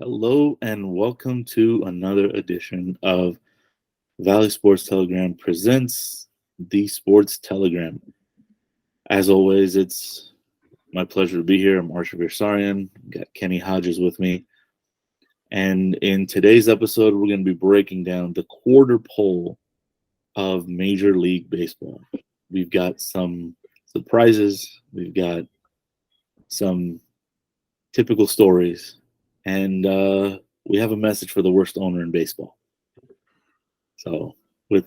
Hello and welcome to another edition of Valley Sports Telegram presents the Sports Telegram. As always, it's my pleasure to be here. I'm Arshavir Saryan, got Kenny Hodges with me. And in today's episode, we're going to be breaking down the quarter poll of Major League Baseball. We've got some surprises, we've got some typical stories, and we have a message for the worst owner in baseball. So with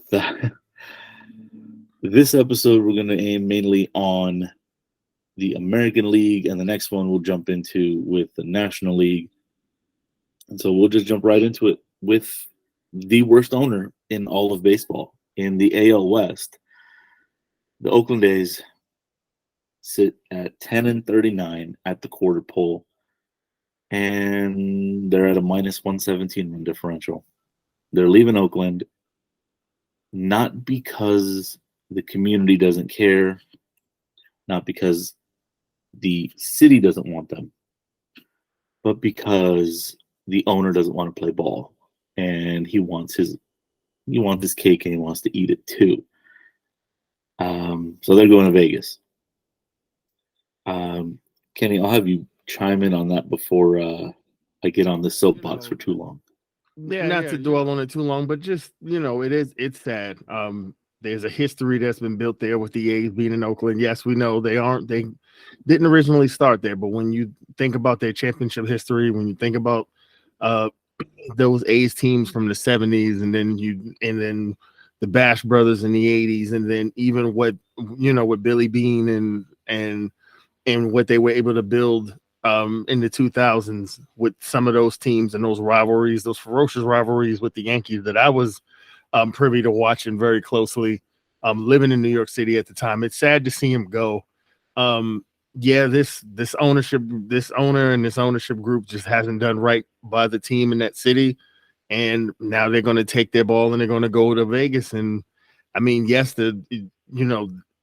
this episode, we're going to aim mainly on the American League, and the next one we'll jump into with the National League. And so we'll just jump right into it with the worst owner in all of baseball. In the AL West, the Oakland A's sit at 10-39 at the quarter poll, and they're at a minus 117 run differential. They're leaving Oakland not because the community doesn't care, not because the city doesn't want them, but because the owner doesn't want to play ball, and he wants his cake and he wants to eat it too. So they're going to Vegas. Kenny, I'll have you chime in on that before I get on the soapbox for too long. Not to dwell on it too long, but just, it's sad. There's a history that's been built there with the A's being in Oakland. Yes, we know they didn't originally start there, but when you think about their championship history, when you think about those A's teams from the 70s, and then the Bash brothers in the 80s, and then even with Billy Bean and what they were able to build in the 2000s with some of those teams and those rivalries, those ferocious rivalries with the Yankees that I was privy to watching very closely, living in New York City at the time. It's sad to see him go. This owner and this ownership group just hasn't done right by the team in that city, and now they're going to take their ball and they're going to go to Vegas. And I mean, yes,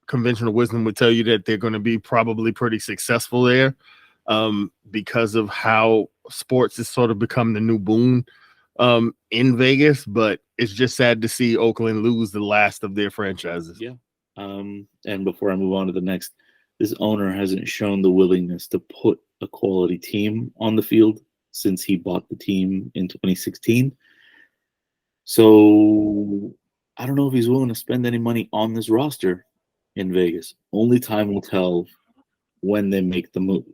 conventional wisdom would tell you that they're going to be probably pretty successful there, because of how sports has sort of become the new boom in Vegas. But it's just sad to see Oakland lose the last of their franchises. Yeah. And before I move on to the next, this owner hasn't shown the willingness to put a quality team on the field since he bought the team in 2016. So I don't know if he's willing to spend any money on this roster in Vegas. Only time will tell when they make the move.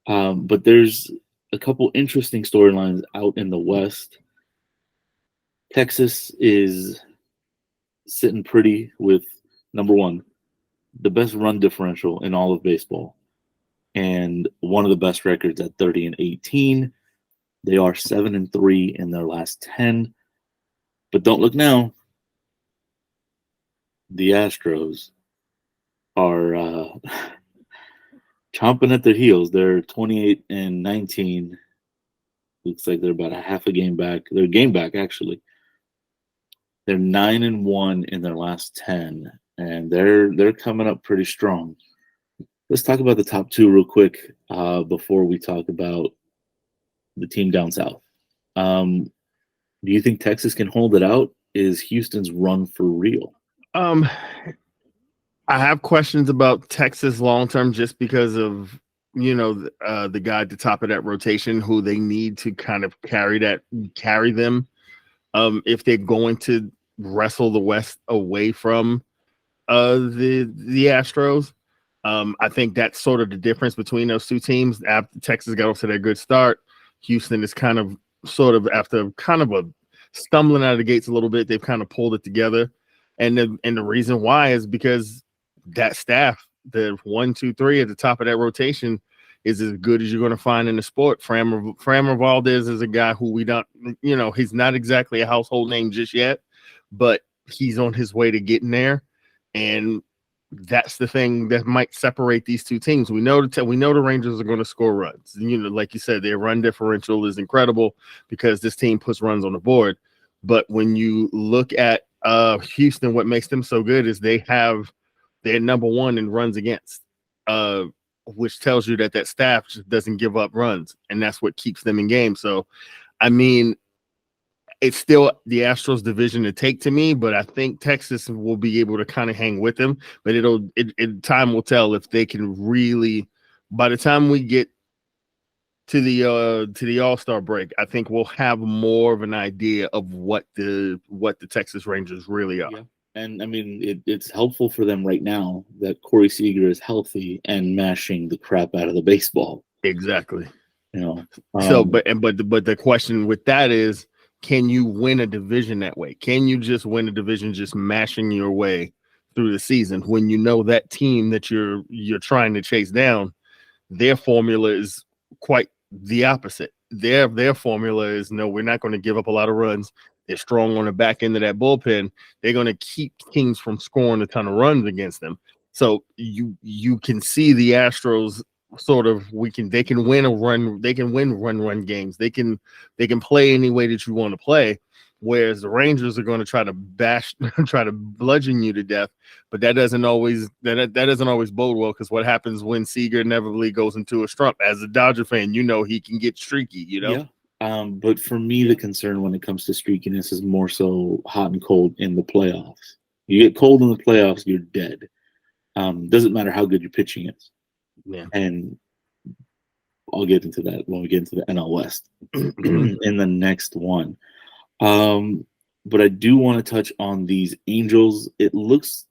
But there's a couple interesting storylines out in the West. Texas is sitting pretty with, number one, the best run differential in all of baseball, and one of the best records at 30-18. They are 7-3 in their last 10. But don't look now. The Astros are chomping at their heels. They're 28-19. Looks like they're about a half a game back. They're a game back, actually. They're 9-1 in their last 10, and they're coming up pretty strong. Let's talk about the top two real quick before we talk about the team down south. Do you think Texas can hold it out? Is Houston's run for real? I have questions about Texas long term, just because of the guy at the top of that rotation who they need to kind of carry them. If they're going to wrestle the West away from the Astros. I think that's sort of the difference between those two teams. After Texas got off to their good start, Houston is kind of after kind of a stumbling out of the gates a little bit, they've kind of pulled it together. And the reason why is because that staff, the 1, 2, 3 at the top of that rotation, is as good as you're going to find in the sport. Framber Valdez is a guy who we don't, he's not exactly a household name just yet, but he's on his way to getting there. And that's the thing that might separate these two teams. We know the Rangers are going to score runs. Like you said, their run differential is incredible because this team puts runs on the board. But when you look at Houston, what makes them so good is they're number one in runs against. which tells you that that staff just doesn't give up runs, and that's what keeps them in games. So, I mean, it's still the Astros division to take to me, but I think Texas will be able to kind of hang with them. But time will tell if they can really. By the time we get to the All-Star break, I think we'll have more of an idea of what the Texas Rangers really are. Yeah. And I mean, it's helpful for them right now that Corey Seager is healthy and mashing the crap out of the baseball. Exactly. You know. So, but the question with that is, can you win a division that way? Can you just win a division just mashing your way through the season when you know that team that you're trying to chase down, their formula is quite the opposite. Their formula is, no, we're not going to give up a lot of runs. They're strong on the back end of that bullpen. They're going to keep teams from scoring a ton of runs against them. So you can see the Astros sort of they can win run games. They can play any way that you want to play. Whereas the Rangers are going to try to bludgeon you to death, but that doesn't always bode well, because what happens when Seager inevitably goes into a slump? As a Dodger fan, you know he can get streaky. Yeah. But for me, the concern when it comes to streakiness is more so hot and cold in the playoffs. You get cold in the playoffs, you're dead. Doesn't matter how good your pitching is. Yeah. And I'll get into that when we get into the NL West in the next one. But I do want to touch on these Angels. It looks,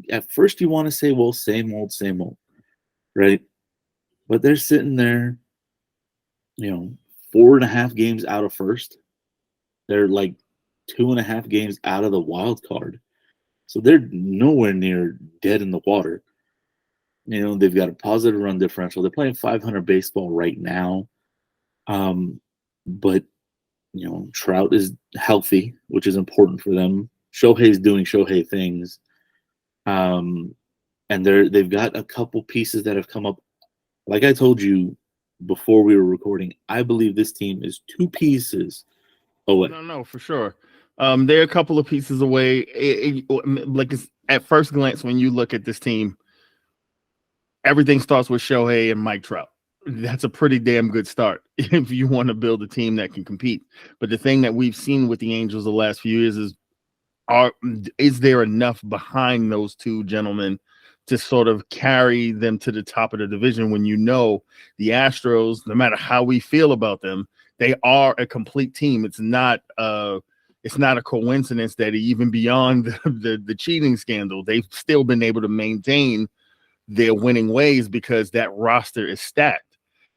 at first you want to say, well, same old, right? But they're sitting there, 4.5 games out of first. They're like 2.5 games out of the wild card. So they're nowhere near dead in the water. They've got a positive run differential. They're playing .500 baseball right now. But Trout is healthy, which is important for them. Shohei's doing Shohei things. And they've got a couple pieces that have come up. Like I told you before we were recording, I believe this team is 2 pieces away. No, for sure. They're a couple of pieces away. At first glance, when you look at this team, everything starts with Shohei and Mike Trout. That's a pretty damn good start if you want to build a team that can compete. But the thing that we've seen with the Angels the last few years is there enough behind those 2 gentlemen to sort of carry them to the top of the division, when the Astros, no matter how we feel about them, they are a complete team. It's not a coincidence that even beyond the cheating scandal, they've still been able to maintain their winning ways because that roster is stacked.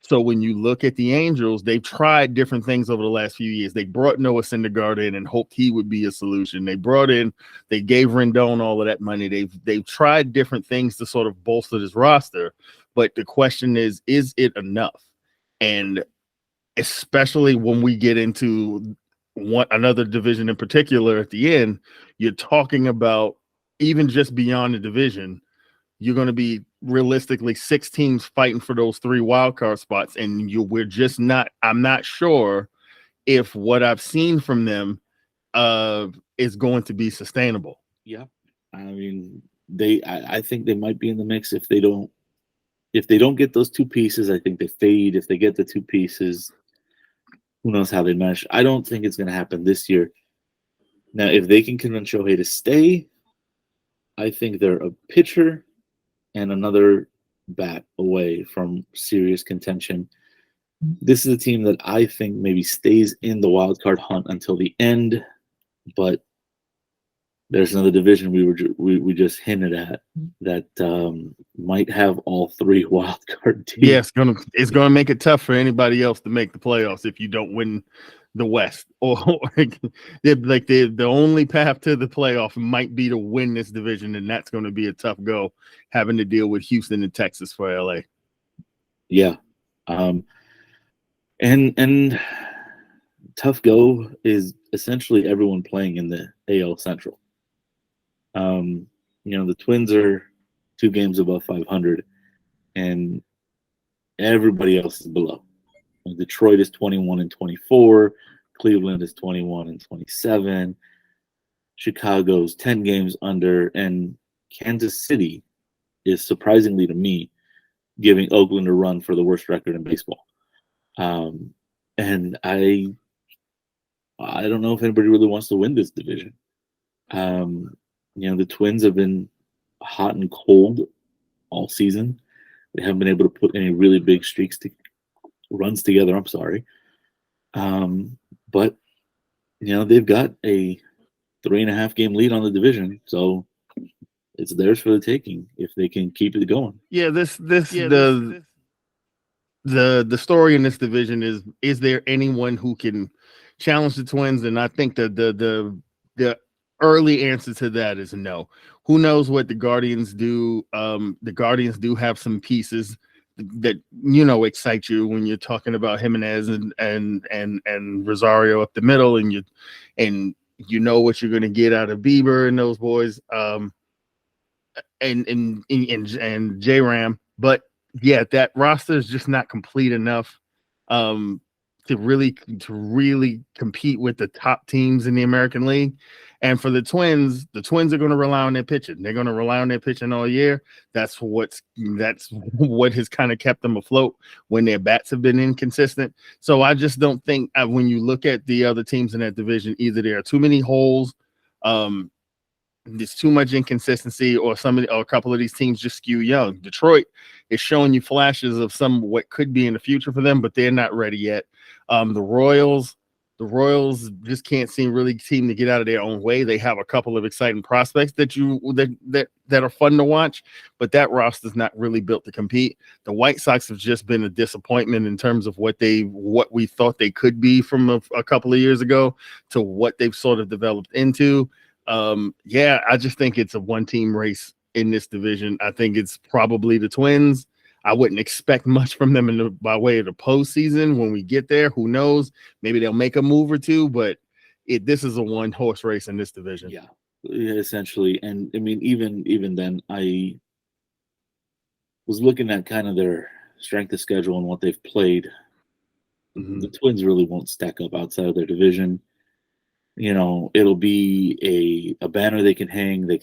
So when you look at the Angels, they've tried different things over the last few years. They brought Noah Syndergaard in and hoped he would be a solution. They gave Rendon all of that money. They've tried different things to sort of bolster this roster, but the question is it enough? And especially when we get into another division in particular at the end, you're talking about, even just beyond the division, you're going to be realistically 6 teams fighting for those 3 wild card spots, and I'm not sure if what I've seen from them is going to be sustainable. Yeah, I mean, I think they might be in the mix if they don't get those 2 pieces. I think they fade. If they get the 2 pieces, who knows how they mesh. I don't think it's going to happen this year. Now, if they can convince Shohei to stay, I think they're a pitcher and another bat away from serious contention. This is a team that I think maybe stays in the wild card hunt until the end, but there's another division we just hinted at that might have all 3 wild card teams. Yeah, it's gonna make it tough for anybody else to make the playoffs if you don't win the West, or the only path to the playoff might be to win this division, and that's going to be a tough go, having to deal with Houston and Texas for LA. Yeah, and tough go is essentially everyone playing in the AL Central. The Twins are 2 games above 500, and everybody else is below. Detroit is 21-24. Cleveland is 21-27. Chicago's 10 games under, and Kansas City is, surprisingly to me, giving Oakland a run for the worst record in baseball. And I don't know if anybody really wants to win this division. The Twins have been hot and cold all season. They haven't been able to put any really big runs together. I'm sorry. But they've got a 3.5 game lead on the division, so it's theirs for the taking if they can keep it going. Yeah, the story in this division is there anyone who can challenge the Twins? And I think the early answer to that is no. Who knows what the Guardians do? The Guardians do have some pieces that excite you when you're talking about Jimenez and Rosario up the middle, and you know what you're going to get out of Bieber and those boys, and J-Ram. But yeah, that roster is just not complete enough to really compete with the top teams in the American League. And for the Twins are going to rely on their pitching. They're going to rely on their pitching all year. That's what has kind of kept them afloat when their bats have been inconsistent. So I just don't think when you look at the other teams in that division, either there are too many holes, there's too much inconsistency, or a couple of these teams just skew young. Detroit is showing you flashes of what could be in the future for them, but they're not ready yet. The Royals just can't seem to get out of their own way. They have a couple of exciting prospects that are fun to watch, but that roster's not really built to compete. The White Sox have just been a disappointment in terms of what we thought they could be from a couple of years ago to what they've sort of developed into. I just think it's a one-team race in this division. I think it's probably the Twins. I wouldn't expect much from them by way of the postseason. When we get there, who knows? Maybe they'll make a move or two, but this is a one-horse race in this division. Yeah, essentially. And I mean, even then, I was looking at kind of their strength of schedule and what they've played. Mm-hmm. The Twins really won't stack up outside of their division. It'll be a banner they can hang. They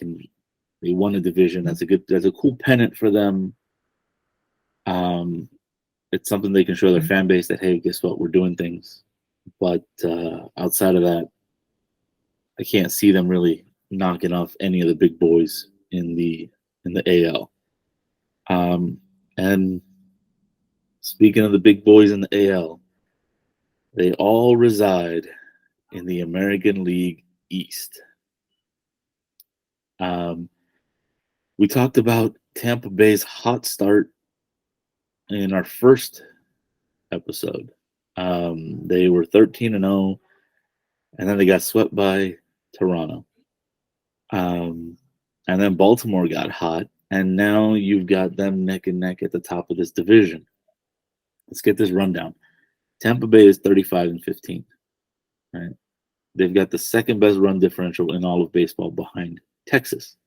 won a division. That's a cool pennant for them. It's something they can show their fan base that, hey, guess what? We're doing things. But outside of that, I can't see them really knocking off any of the big boys in the AL. And speaking of the big boys in the AL, they all reside in the American League East. We talked about Tampa Bay's hot start in our first episode. They were 13-0, and then they got swept by Toronto. And then Baltimore got hot, and now you've got them neck and neck at the top of this division. Let's get this rundown. Tampa Bay is 35-15. Right? They've got the second best run differential in all of baseball behind Texas.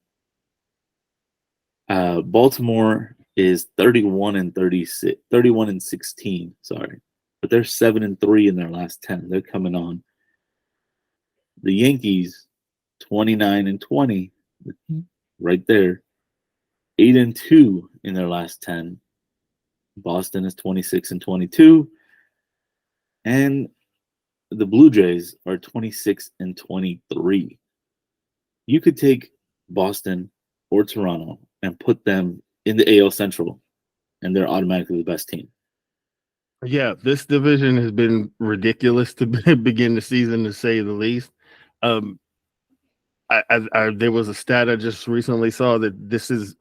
Baltimore is 31-16. Sorry, but they're 7-3 in their last 10. They're coming on. The Yankees, 29-20, right there, 8-2 in their last 10. Boston is 26-22, and the Blue Jays are 26-23. You could take Boston or Toronto and put them in the AL Central, and they're automatically the best team. Yeah, this division has been ridiculous to begin the season, to say the least. There was a stat I just recently saw that this is,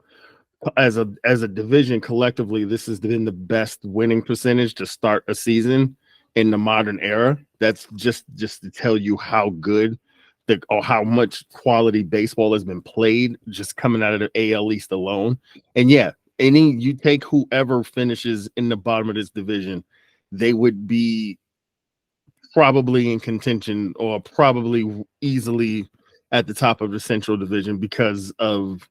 as a division collectively, this has been the best winning percentage to start a season in the modern era. That's just to tell you how good or how much quality baseball has been played just coming out of the AL East alone. And yeah, you take whoever finishes in the bottom of this division, they would be probably in contention or probably easily at the top of the Central Division because of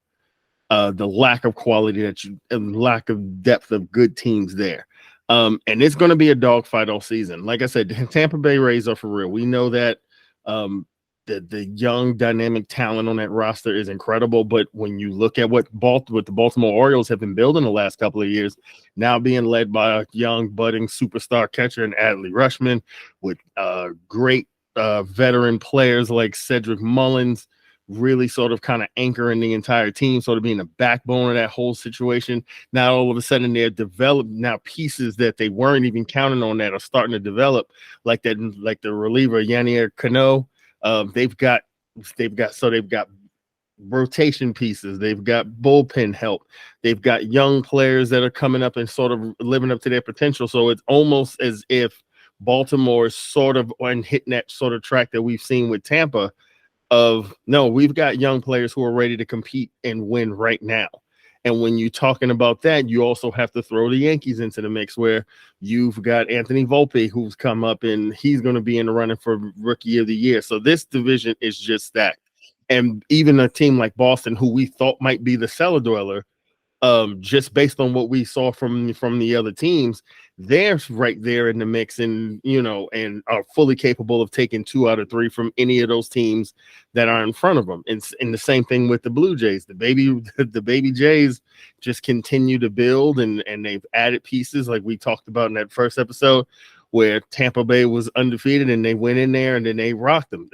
the lack of quality and lack of depth of good teams there. And it's going to be a dogfight all season. Like I said, Tampa Bay Rays are for real. We know that. the young dynamic talent on that roster is incredible. But when you look at what the Baltimore Orioles have been building the last couple of years, now being led by a young budding superstar catcher in Adley Rutschman, with great veteran players like Cedric Mullins, really sort of kind of anchoring the entire team, sort of being the backbone of that whole situation. Now all of a sudden they're developed now pieces that they weren't even counting on that are starting to develop, like the reliever Yanier Cano. They've got rotation pieces, they've got bullpen help, they've got young players that are coming up and sort of living up to their potential. So it's almost as if Baltimore is sort of on hitting that sort of track that we've seen with Tampa of, no, we've got young players who are ready to compete and win right now. And when you're talking about that, you also have to throw the Yankees into the mix, where you've got Anthony Volpe, who's come up and he's going to be in the running for Rookie of the Year. So this division is just stacked. And even a team like Boston, who we thought might be the cellar dweller, just based on what we saw from the other teams, they're right there in the mix, and and are fully capable of taking 2 out of 3 from any of those teams that are in front of them. And the same thing with the Blue Jays. The baby Jays just continue to build, and they've added pieces like we talked about in that first episode, where Tampa Bay was undefeated and they went in there and then they rocked them.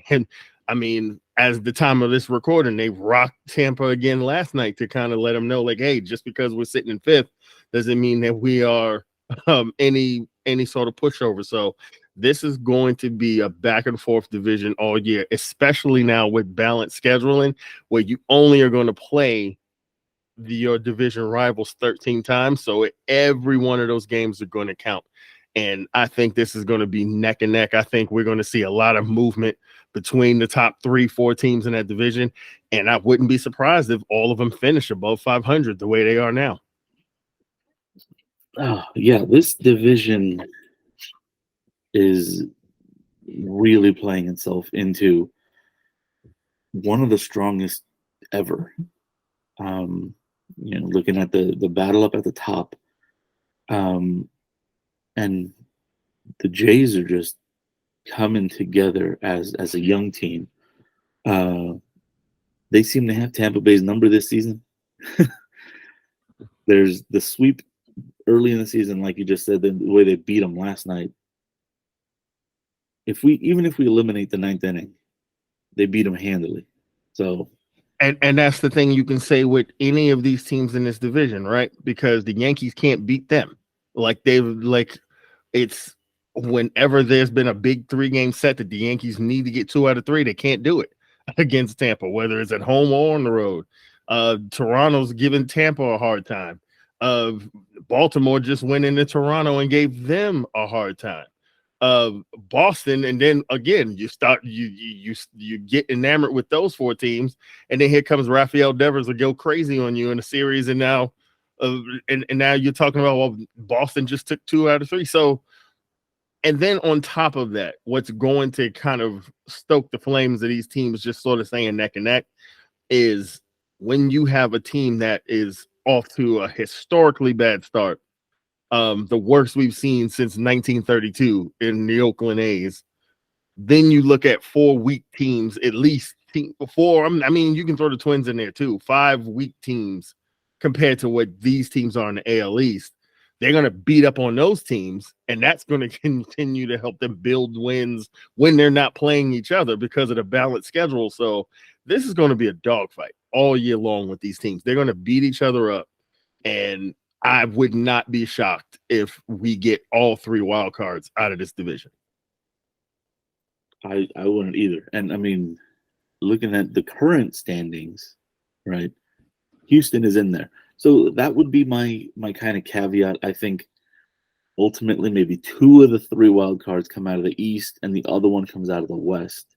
And I mean, as the time of this recording, they rocked Tampa again last night to kind of let them know, like, hey, just because we're sitting in 5th doesn't mean that we are any sort of pushover. So this is going to be a back and forth division all year, especially now with balanced scheduling, where you only are going to play your division rivals 13 times. So every one of those games are going to count. And I think this is going to be neck and neck. I think we're going to see a lot of movement between the top 3-4 teams in that division. And I wouldn't be surprised if all of them finish above 500 the way they are now. Oh, yeah, this division is really playing itself into one of the strongest ever. Looking at the battle up at the top, and the Jays are just coming together as a young team. They seem to have Tampa Bay's number this season. There's the sweep early in the season, like you just said, the way they beat them last night. Even if we eliminate the 9th inning, they beat them handily. So, and that's the thing you can say with any of these teams in this division, right? Because the Yankees can't beat them. It's whenever there's been a big 3-game set that the Yankees need to get 2 out of 3, they can't do it against Tampa, whether it's at home or on the road. Toronto's giving Tampa a hard time. Baltimore just went into Toronto and gave them a hard time. Boston, and then again you get enamored with those 4 teams, and then here comes Rafael Devers to go crazy on you in a series, and now now you're talking about, well, Boston just took 2 out of 3. So, and then on top of that, what's going to kind of stoke the flames of these teams just sort of saying neck and neck is when you have a team that is off to a historically bad start, the worst we've seen since 1932 in the Oakland A's. Then you look at 4 weak teams, at least 4. I mean, you can throw the Twins in there too. 5 weak teams compared to what these teams are in the AL East. They're going to beat up on those teams, and that's going to continue to help them build wins when they're not playing each other because of the balanced schedule. So this is going to be a dogfight all year long with these teams. They're going to beat each other up, and I would not be shocked if we get all 3 wild cards out of this division. I wouldn't either. And I mean, looking at the current standings, right? Houston is in there. So that would be my kind of caveat. I think ultimately maybe 2 of the 3 wild cards come out of the East and the other one comes out of the West.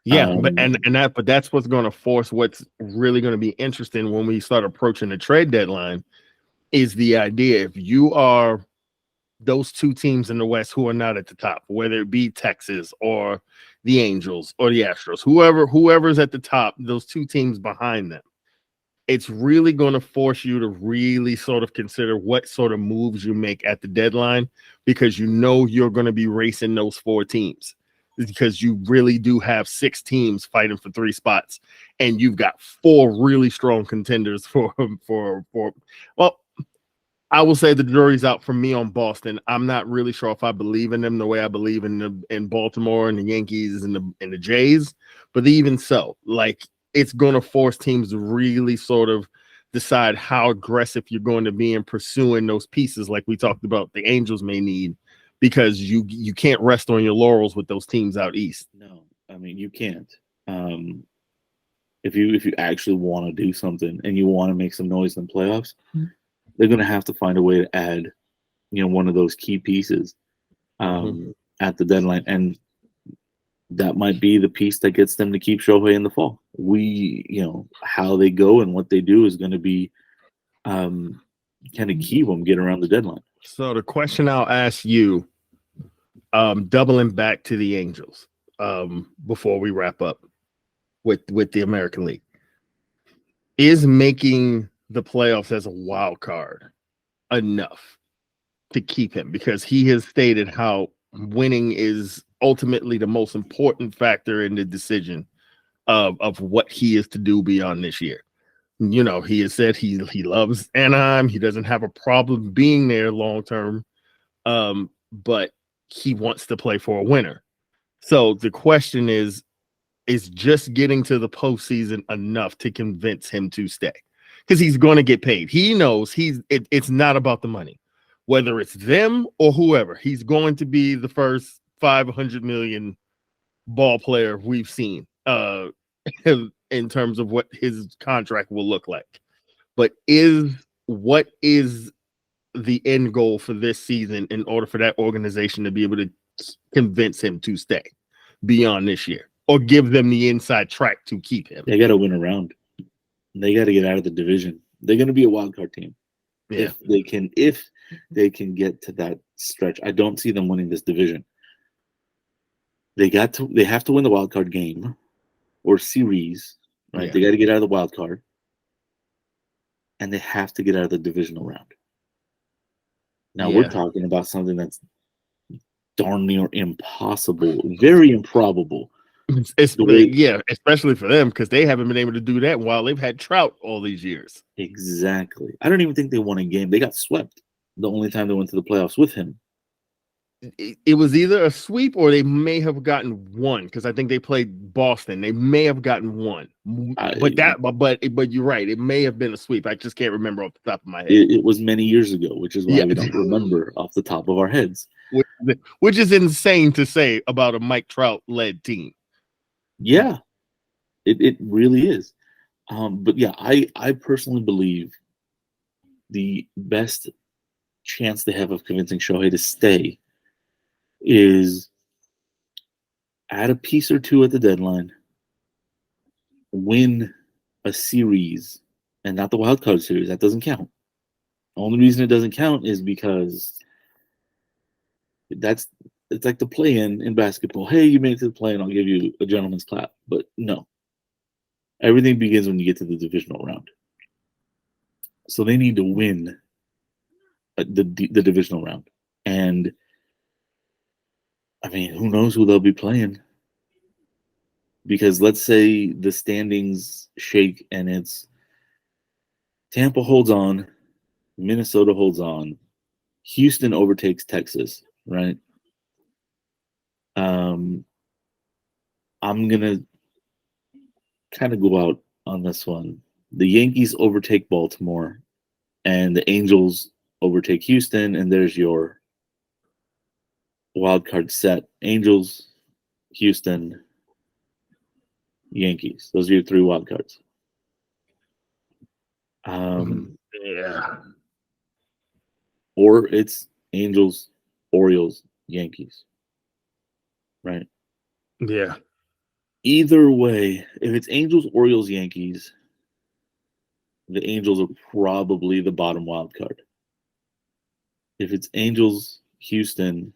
Yeah, but that's what's going to force what's really going to be interesting when we start approaching the trade deadline is the idea if you are those 2 teams in the West who are not at the top, whether it be Texas or the Angels or the Astros, whoever's at the top, those 2 teams behind them, it's really going to force you to really sort of consider what sort of moves you make at the deadline, because you're going to be racing those 4 teams. because you really do have 6 teams fighting for 3 spots, and you've got 4 really strong contenders for. Well, I will say the jury's out for me on Boston. I'm not really sure if I believe in them the way I believe in Baltimore and the Yankees and the Jays, but even so, like, it's going to force teams to really sort of decide how aggressive you're going to be in pursuing those pieces, like we talked about the Angels may need, because you can't rest on your laurels with those teams out east. No, I mean, you can't. If you actually want to do something and you want to make some noise in the playoffs, they're going to have to find a way to add, one of those key pieces at the deadline, and that might be the piece that gets them to keep Shohei in the fall. How they go and what they do is going to be kind of key when we get around the deadline. So the question I'll ask you, doubling back to the Angels, before we wrap up with the American League, is making the playoffs as a wild card enough to keep him? Because he has stated how winning is ultimately the most important factor in the decision of what he is to do beyond this year. He has said he loves Anaheim. He doesn't have a problem being there long term, but he wants to play for a winner. So the question is just getting to the postseason enough to convince him to stay? Because he's going to get paid. He knows it's not about the money. Whether it's them or whoever, he's going to be the first $500 million ball player we've seen in terms of what his contract will look like. But what is the end goal for this season in order for that organization to be able to convince him to stay beyond this year, or give them the inside track to keep him? They got to win a round. They got to get out of the division. They're going to be a wild card team. Yeah. If they can get to that stretch. I don't see them winning this division. They have to win the wild card game or series, right? Yeah. They got to get out of the wild card, and they have to get out of the divisional round. Now we're talking about something that's darn near impossible, very improbable. Especially for them, because they haven't been able to do that while they've had Trout all these years. Exactly. I don't even think they won a game. They got swept the only time they went to the playoffs with him. It was either a sweep or they may have gotten one, because I think they played Boston. They may have gotten one, but you're right. It may have been a sweep. I just can't remember off the top of my head. It was many years ago, which is why we don't remember off the top of our heads. Which is insane to say about a Mike Trout led team. Yeah, it really is. But yeah, I personally believe the best chance they have of convincing Shohei to stay is add a piece or two at the deadline, win a series, and not the wild card series. That doesn't count. The only reason it doesn't count is because it's like the play-in in basketball. Hey, you made it to the play-in, I'll give you a gentleman's clap. But no. Everything begins when you get to the divisional round. So they need to win the divisional round. And I mean, who knows who they'll be playing? Because let's say the standings shake and it's Tampa holds on, Minnesota holds on, Houston overtakes Texas, right? I'm gonna kind of go out on this one. The Yankees overtake Baltimore, and the Angels overtake Houston, and there's your wild card set. Angels, Houston, Yankees. Those are your 3 wild cards. Or it's Angels, Orioles, Yankees. Right? Yeah. Either way, if it's Angels, Orioles, Yankees, the Angels are probably the bottom wild card. If it's Angels, Houston,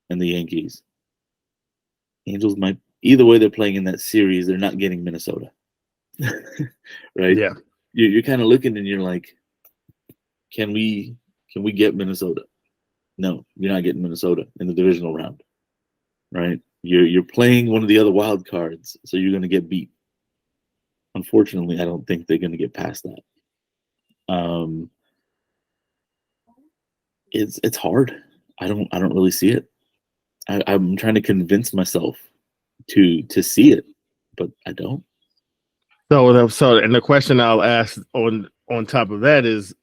and the Yankees, Angels might. Either way, they're playing in that series. They're not getting Minnesota, right? Yeah. You're kind of looking and you're like, can we get Minnesota? No, you're not getting Minnesota in the divisional round. right? You're playing one of the other wild cards, so you're going to get beat. Unfortunately, I don't think they're going to get past that. It's hard. I don't really see it. I'm trying to convince myself to see it, but I don't. And the question I'll ask on top of that is,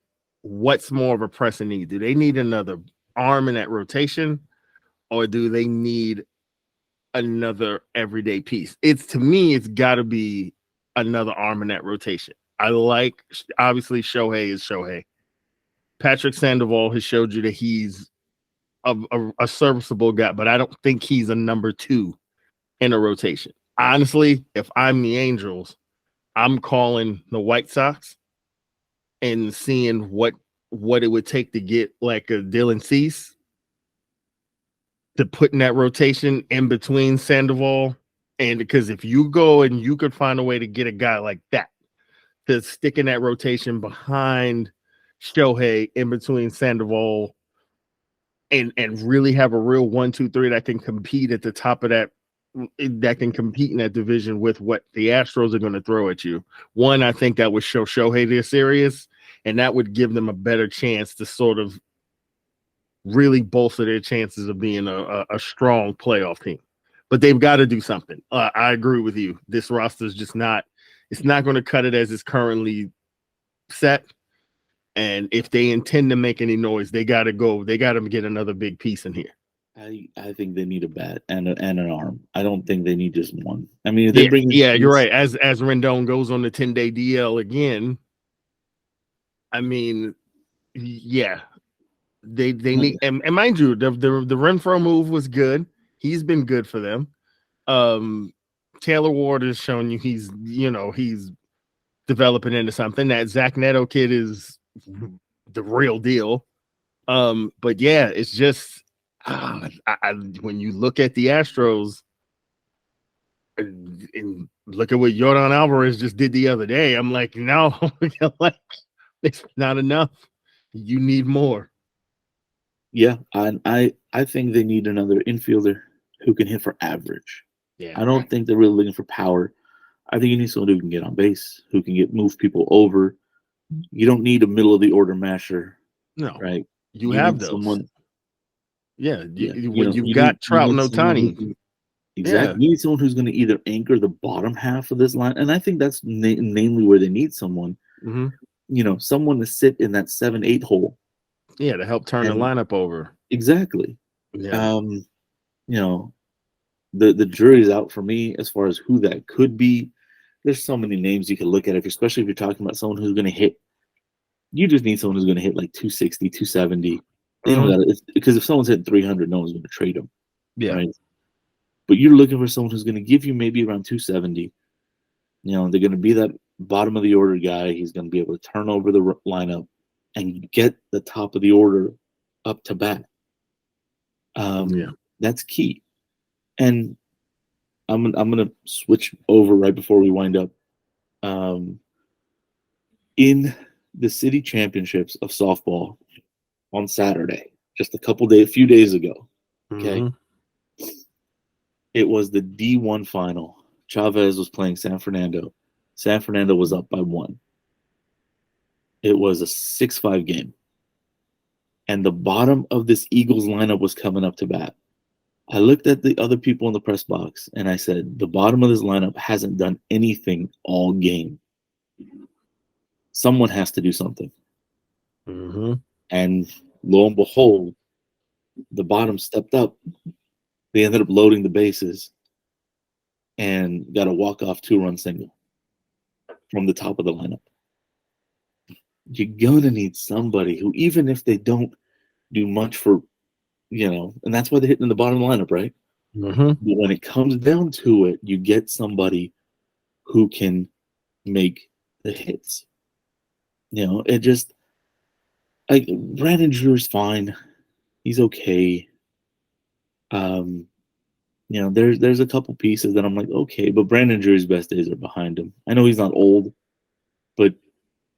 what's more of a pressing need? Do they need another arm in that rotation, or do they need another everyday piece? To me, it's got to be another arm in that rotation. Obviously Shohei is Shohei. Patrick Sandoval has showed you that he's a serviceable guy, but I don't think he's a number 2 in a rotation. Honestly, if I'm the Angels, I'm calling the White Sox and seeing what it would take to get like a Dylan Cease to put in that rotation in between Sandoval. And because if you go and you could find a way to get a guy like that to stick in that rotation behind Shohei in between Sandoval and really have a real 1-2-3 that can compete at the top of that can compete in that division with what the Astros are going to throw at you. One, I think that would show Shohei they're serious, and that would give them a better chance to sort of really bolster their chances of being a strong playoff team. But they've got to do something. I agree with you. This roster is just not – it's not going to cut it as it's currently set. And if they intend to make any noise, they got to go. They got to get another big piece in here. I think they need a bat and an arm. I don't think they need just one. I mean, if they bring you're right. As Rendon goes on the 10-day DL again, I mean, yeah, they need and mind you, the Renfroe move was good. He's been good for them. Taylor Ward has shown you he's developing into something. That Zach Neto kid is the real deal. But yeah, it's just when you look at the Astros and look at what Yordan Alvarez just did the other day, I'm like, no, like it's not enough. You need more. Yeah, I think they need another infielder who can hit for average. Yeah, I don't think they're really looking for power. I think you need someone who can get on base, who can move people over. You don't need a middle of the order masher. No, right? You have those. Someone, you've got Trout and Ohtani. Exactly. You need someone who's going to either anchor the bottom half of this line, and I think that's namely where they need someone. Mm-hmm. Someone to sit in that 7-8 hole. Yeah, to help turn the lineup over. Exactly. Yeah. The jury's out for me as far as who that could be. There's so many names you can look at, especially if you're talking about someone who's going to hit. You just need someone who's going to hit like 260, 270. They don't got it, because if someone's hitting 300, no one's going to trade them. Yeah. Right. But you're looking for someone who's going to give you maybe around 270. They're going to be that bottom of the order guy. He's going to be able to turn over the lineup and get the top of the order up to bat. That's key. And I'm going to switch over right before we wind up. In the city championships of softball on Saturday, just a few days ago, okay, it was the D1 final. Chavez was playing San Fernando. San Fernando was up by 1. It was a 6-5 game. And the bottom of this Eagles lineup was coming up to bat. I looked at the other people in the press box, and I said, the bottom of this lineup hasn't done anything all game. Someone has to do something. And lo and behold, the bottom stepped up. They ended up loading the bases and got a walk-off 2-run single from the top of the lineup. You're going to need somebody who, even if they don't do much for, and that's why they're hitting in the bottom of the lineup, right? But when it comes down to it, you get somebody who can make the hits. It just, Brandon Drew's fine. He's okay. There's a couple pieces that I'm like, okay, but Brandon Drew's best days are behind him. I know he's not old, but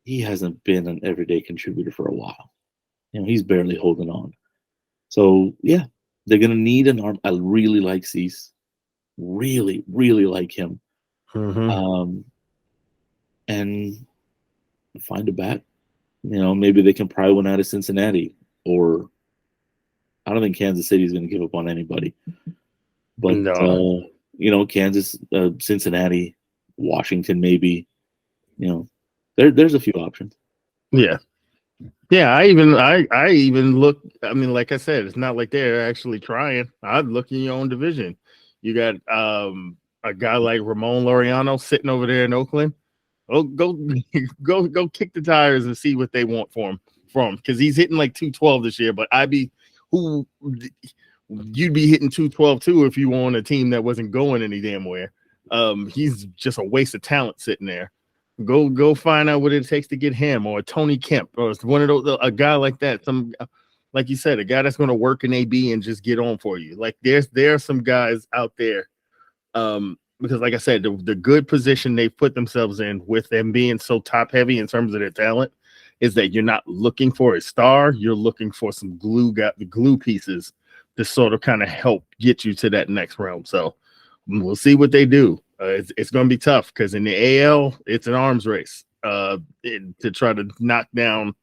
he hasn't been an everyday contributor for a while. He's barely holding on. So, yeah, They're gonna need an arm. I really like Cease. Really, really like him. And find a bat. Maybe they can pry one out of Cincinnati, or I don't think Kansas City is going to give up on anybody. But No. Kansas, Cincinnati, Washington, maybe. There's a few options. Yeah. Yeah, I even look. I mean, like I said, it's not like they're actually trying. I'd look in your own division. You got a guy like Ramon Laureano sitting over there in Oakland. Oh, go kick the tires and see what they want from him, because he's hitting like 212 this year. But you'd be hitting 212 too if you were on a team that wasn't going any damn where. He's just a waste of talent sitting there. Go find out what it takes to get him, or Tony Kemp, or one of those, a guy like that. Some, like you said, a guy that's going to work in AB and just get on for you. Like there are some guys out there, because like I said, the good position they've put themselves in with them being so top heavy in terms of their talent is that you're not looking for a star, you're looking for some glue pieces to sort of kind of help get you to that next realm. So we'll see what they do. It's going to be tough because in the AL, it's an arms race to try to knock down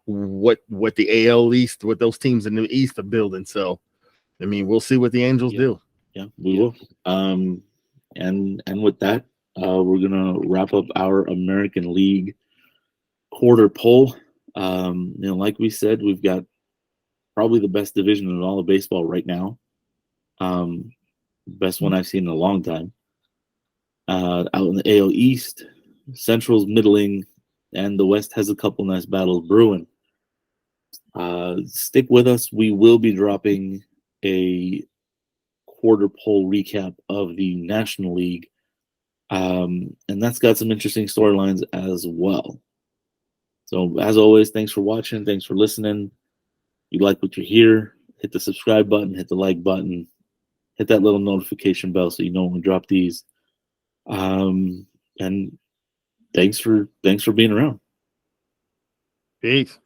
what the AL East, what those teams in the East are building. So, I mean, we'll see what the Angels do. Yeah, we will. And with that, we're gonna wrap up our American League quarter poll. Like we said, we've got probably the best division in all of baseball right now. Best one I've seen in a long time. Out in the AL East, Central's middling, and the West has a couple nice battles brewing. Stick with us. We will be dropping a quarter poll recap of the National League. And that's got some interesting storylines as well. So, as always, thanks for watching. Thanks for listening. If you like what you hear, hit the subscribe button, hit the like button, hit that little notification bell so you know when we drop these. And thanks for being around. Peace.